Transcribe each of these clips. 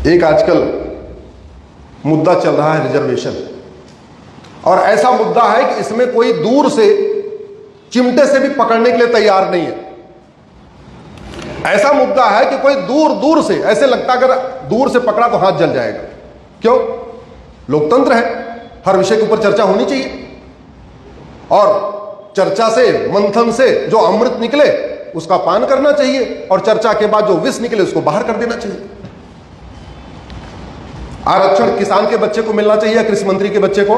एक आजकल मुद्दा चल रहा है रिजर्वेशन, और ऐसा मुद्दा है कि इसमें कोई दूर से चिमटे से भी पकड़ने के लिए तैयार नहीं है। ऐसा मुद्दा है कि कोई दूर दूर से ऐसे लगता अगर दूर से पकड़ा तो हाथ जल जाएगा। क्यों? लोकतंत्र है, हर विषय के ऊपर चर्चा होनी चाहिए, और चर्चा से, मंथन से जो अमृत निकले उसका पान करना चाहिए, और चर्चा के बाद जो विष निकले उसको बाहर कर देना चाहिए। आरक्षण किसान के बच्चे को मिलना चाहिए, कृषि मंत्री के बच्चे को।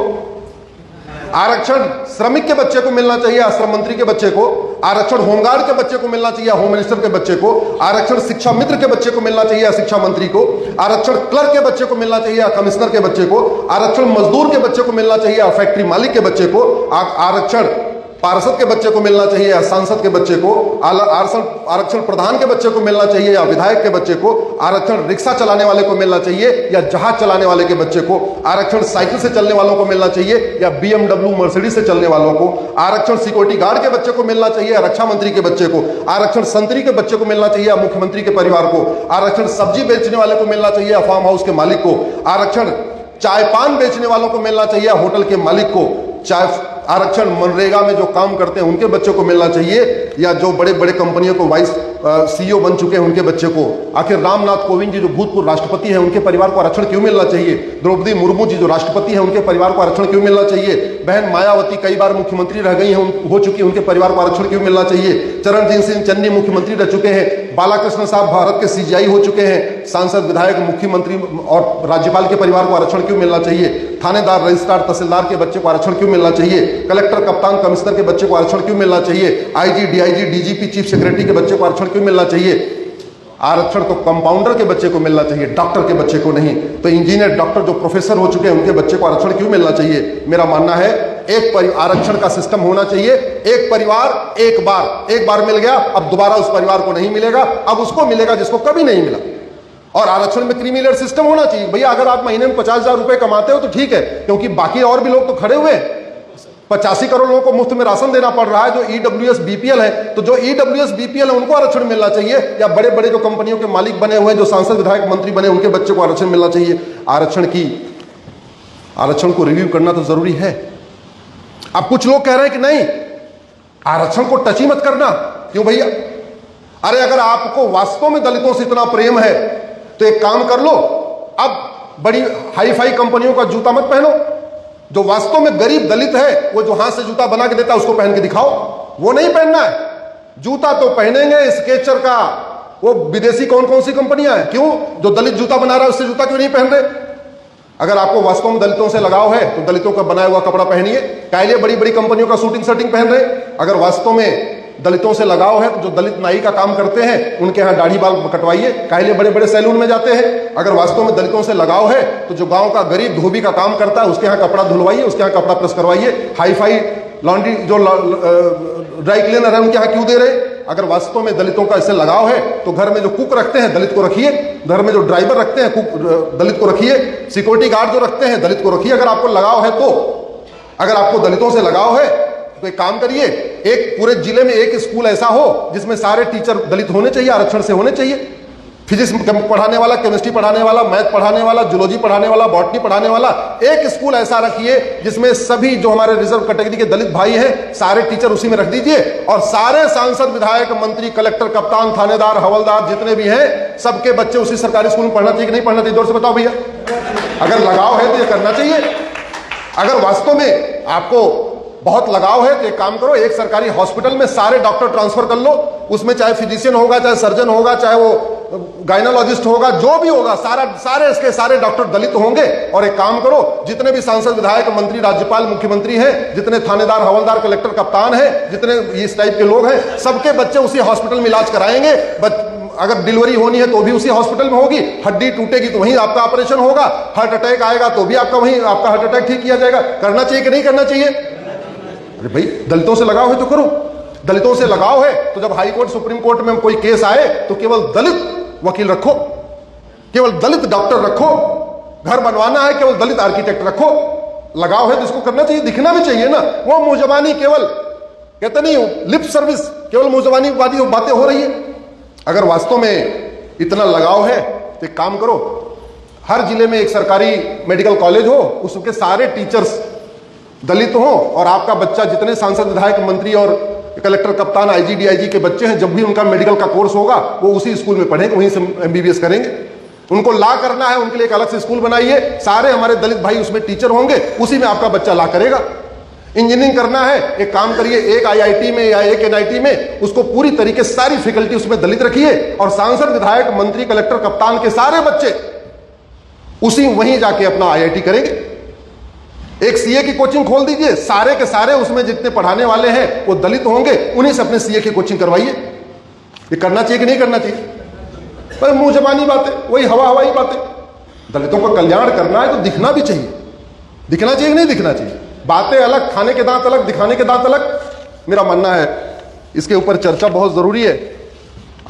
आरक्षण श्रमिक के बच्चे को मिलना चाहिए, श्रम मंत्री के बच्चे को। आरक्षण होमगार्ड के बच्चे को मिलना चाहिए, होम मिनिस्टर के बच्चे को। आरक्षण शिक्षा मित्र के बच्चे को मिलना चाहिए, शिक्षा मंत्री को। आरक्षण क्लर्क के बच्चे को मिलना चाहिए, कमिश्नर के बच्चे को। आरक्षण मजदूर के बच्चे को मिलना चाहिए, फैक्ट्री मालिक के बच्चे को। आरक्षण पार्षद के बच्चे को मिलना चाहिए या सांसद के बच्चे को। आरक्षण प्रधान के बच्चे को मिलना चाहिए या विधायक के बच्चे को। आरक्षण रिक्शा चलाने वाले को मिलना चाहिए या जहाज चलाने वाले के बच्चे को। आरक्षण साइकिल से चलने वालों को मिलना चाहिए या BMW मर्सिडीज से चलने वालों को। आरक्षण सिक्योरिटी गार्ड के बच्चे को मिलना चाहिए या रक्षा मंत्री के बच्चे को। आरक्षण संतरी के बच्चे को मिलना चाहिए या मुख्यमंत्री के परिवार को। आरक्षण सब्जी बेचने वाले को मिलना चाहिए या फार्म हाउस के मालिक को। आरक्षण चाय पान बेचने वालों को मिलना चाहिए या होटल के मालिक को। आरक्षण मनरेगा में जो काम करते हैं उनके बच्चों को मिलना चाहिए या जो बड़े बड़े कंपनियों को वाइस CEO बन चुके हैं उनके बच्चे को। आखिर रामनाथ कोविंद जी जो भूतपूर्व राष्ट्रपति हैं उनके परिवार को आरक्षण क्यों मिलना चाहिए? द्रौपदी मुर्मू जी जो राष्ट्रपति हैं उनके परिवार को आरक्षण क्यों मिलना चाहिए? बहन मायावती कई बार मुख्यमंत्री रह गई हैं, हो चुकी है, उनके परिवार को आरक्षण क्यों मिलना चाहिए? चरणजीत सिंह चन्नी मुख्यमंत्री रह चुके हैं। बालाकृष्ण साहब भारत के CGI हो चुके हैं। सांसद, विधायक, मुख्यमंत्री और राज्यपाल के परिवार को आरक्षण क्यों मिलना चाहिए? थानेदार, रजिस्ट्रार, तहसीलदार के बच्चे को आरक्षण क्यों मिलना चाहिए? कलेक्टर, कप्तान, कमिश्नर के बच्चे को आरक्षण क्यों मिलना चाहिए? IG, DIG, DGP, chief secretary के बच्चे को आरक्षण क्यों मिलना चाहिए? आरक्षण तो कंपाउंडर के बच्चे को मिलना चाहिए, डॉक्टर के बच्चे को नहीं। तो इंजीनियर, डॉक्टर जो प्रोफेसर हो चुके हैं उनके बच्चे को आरक्षण क्यों मिलना चाहिए? मेरा मानना है आरक्षण का सिस्टम होना चाहिए। एक परिवार एक बार मिल गया, अब दोबारा उस परिवार को नहीं मिलेगा, अब उसको मिलेगा जिसको कभी नहीं मिला। और आरक्षण में क्रीमी लेयर सिस्टम होना चाहिए। भैया अगर आप महीने में 50,000 रुपए कमाते हो तो ठीक है, क्योंकि बाकी और भी लोग तो खड़े हुए हैं। 85 करोड़ लोगों को मुफ्त में राशन देना पड़ रहा है जो EWS BPL है। तो जो EWS BPL है उनको आरक्षण मिलना चाहिए, या बड़े बड़े जो कंपनियों के मालिक बने हुए हैं, जो सांसद, विधायक, मंत्री बने, उनके बच्चे को आरक्षण मिलना चाहिए। आरक्षण को रिव्यू करना तो जरूरी है। अब कुछ लोग कह रहे हैं कि नहीं, आरक्षण को टच ही मत करना। क्यों भैया? अरे अगर आपको वास्तव में दलितों से इतना प्रेम है तो एक काम कर लो, अब बड़ी हाई फाई कंपनियों का जूता मत पहनो। जो वास्तव में गरीब दलित है वो जो हाथ से जूता बना के देता है उसको पहन के दिखाओ, वो नहीं पहनना है। जूता तो पहनेंगे स्केचर का, वो विदेशी कौन कौन सी कंपनियां हैं, क्यों? जो दलित जूता बना रहा है उससे जूता क्यों नहीं पहन रहे? अगर आपको वास्तव में दलितों से लगाव है तो दलितों का बनाया हुआ कपड़ा पहनिए। काहे बड़ी बड़ी कंपनियों का शूटिंग शर्टिंग पहन रहे? अगर वास्तव में दलितों से लगाव है तो जो दलित नाई का काम करते हैं उनके यहाँ दाढ़ी बाल कटवाइए। काहे बड़े बड़े सैलून में जाते हैं? अगर वास्तव में दलितों से लगाव है तो जो गांव का गरीब धोबी का काम करता है उसके यहाँ कपड़ा धुलवाइए, उसके यहाँ कपड़ा प्रेस करवाइए। हाई फाई लॉन्ड्री जो ड्राई क्लीनर है उनके यहाँ क्यों दे रहे? अगर वास्तव में दलितों का इससे लगाव है तो घर में जो कुक रखते हैं दलित को रखिए, घर में जो ड्राइवर रखते हैं कुक दलित को रखिए, सिक्योरिटी गार्ड जो रखते हैं दलित को रखिए। अगर आपको लगाव है तो, अगर आपको दलितों से लगाव है तो एक काम करिए, एक पूरे जिले में एक स्कूल ऐसा हो जिसमें सारे टीचर दलित होने चाहिए, आरक्षण से होने चाहिए। फिजिक्स पढ़ाने वाला, केमिस्ट्री पढ़ाने वाला, मैथ पढ़ाने वाला, जूलॉजी पढ़ाने वाला, बॉटनी पढ़ाने वाला, एक स्कूल ऐसा रखिए जिसमें सभी जो हमारे रिजर्व कैटेगरी के दलित भाई हैं सारे टीचर उसी में रख दीजिए, और सारे सांसद, विधायक, मंत्री, कलेक्टर, कप्तान, थानेदार, हवलदार जितने भी हैं सबके बच्चे उसी सरकारी स्कूल में पढ़ना चाहिए कि नहीं पढ़ना चाहिए? जोर से बताओ भैया। अगर लगाव है तो ये करना चाहिए। अगर वास्तव में आपको बहुत लगाव है तो एक काम करो, एक सरकारी हॉस्पिटल में सारे डॉक्टर ट्रांसफर कर लो, उसमें चाहे फिजिशियन होगा, चाहे सर्जन होगा, चाहे वो गायनोलॉजिस्ट होगा, जो भी होगा सारे डॉक्टर दलित होंगे। और एक काम करो, जितने भी सांसद, विधायक, मंत्री, राज्यपाल, मुख्यमंत्री हैं, जितने थानेदार, हवलदार, कलेक्टर, कप्तान हैं, जितने इस टाइप के लोग हैं, सबके बच्चे उसी हॉस्पिटल में इलाज कराएंगे। अगर डिलीवरी होनी है तो भी उसी हॉस्पिटल में होगी, हड्डी टूटेगी तो वहीं आपका ऑपरेशन होगा, हार्ट अटैक आएगा तो भी आपका वहीं आपका हार्ट अटैक ठीक किया जाएगा। करना चाहिए कि नहीं करना चाहिए? अरे भाई दलितों से लगाव है तो करो। दलितों से लगाव है तो जब हाई कोर्ट, सुप्रीम कोर्ट में कोई केस आए तो केवल दलित वकील रखो, केवल दलित डॉक्टर रखो। घर बनवाना है केवल दलित आर्किटेक्ट रखो। लगाव है तो इसको करना चाहिए, दिखना भी चाहिए ना। वो मुंहजबानी, केवल कहते नहीं लिप सर्विस, केवल मुंहजबानी बातें हो रही है। अगर वास्तव में इतना लगाव है तो एक काम करो, हर जिले में एक सरकारी मेडिकल कॉलेज हो, उसके सारे टीचर्स दलित हों, और आपका बच्चा, जितने सांसद, विधायक, मंत्री और कलेक्टर, कप्तान, आईजी, डीआईजी के बच्चे हैं, जब भी उनका मेडिकल का कोर्स होगा वो उसी स्कूल में पढ़ेंगे, वहीं से एमबीबीएस करेंगे। उनको ला करना है, उनके लिए एक अलग से स्कूल बनाइए, सारे हमारे दलित भाई उसमें टीचर होंगे, उसी में आपका बच्चा ला करेगा। इंजीनियरिंग करना है, एक काम करिए, एक आईआईटी में या एक एनआईटी में उसको पूरी तरीके से सारी फैकल्टी उसमें दलित रखिए, और सांसद, विधायक, मंत्री, कलेक्टर, कप्तान के सारे बच्चे उसी वहीं जाके अपना आईआईटी करेंगे। एक सीए की कोचिंग खोल दीजिए, सारे के सारे उसमें जितने पढ़ाने वाले हैं वो दलित होंगे, उन्हीं से अपने सीए की कोचिंग करवाइए। ये करना चाहिए कि नहीं करना चाहिए? पर मुंह जबानी बातें, वही हवाई बातें। दलितों का कल्याण करना है तो दिखना भी चाहिए। दिखना चाहिए कि नहीं दिखना चाहिए? बातें अलग, खाने के दांत अलग, दिखाने के दांत अलग। मेरा मानना है इसके ऊपर चर्चा बहुत जरूरी है।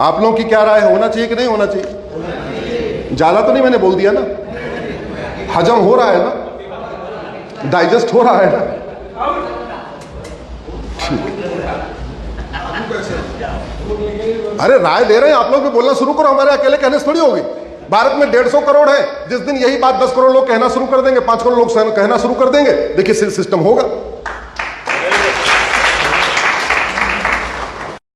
आप लोगों की क्या राय है, होना चाहिए कि नहीं होना चाहिए? ज्यादा तो नहीं मैंने बोल दिया ना? हजम हो रहा है ना? डाइजेस्ट हो रहा है ना? अरे राय दे रहे हैं आप लोग भी, बोलना शुरू करो, हमारे अकेले कहने से थोड़ी होगी। भारत में 150 करोड़ है, जिस दिन यही बात 10 करोड़ लोग कहना शुरू कर देंगे, 5 करोड़ लोग कहना शुरू कर देंगे, देखिए सिस्टम होगा।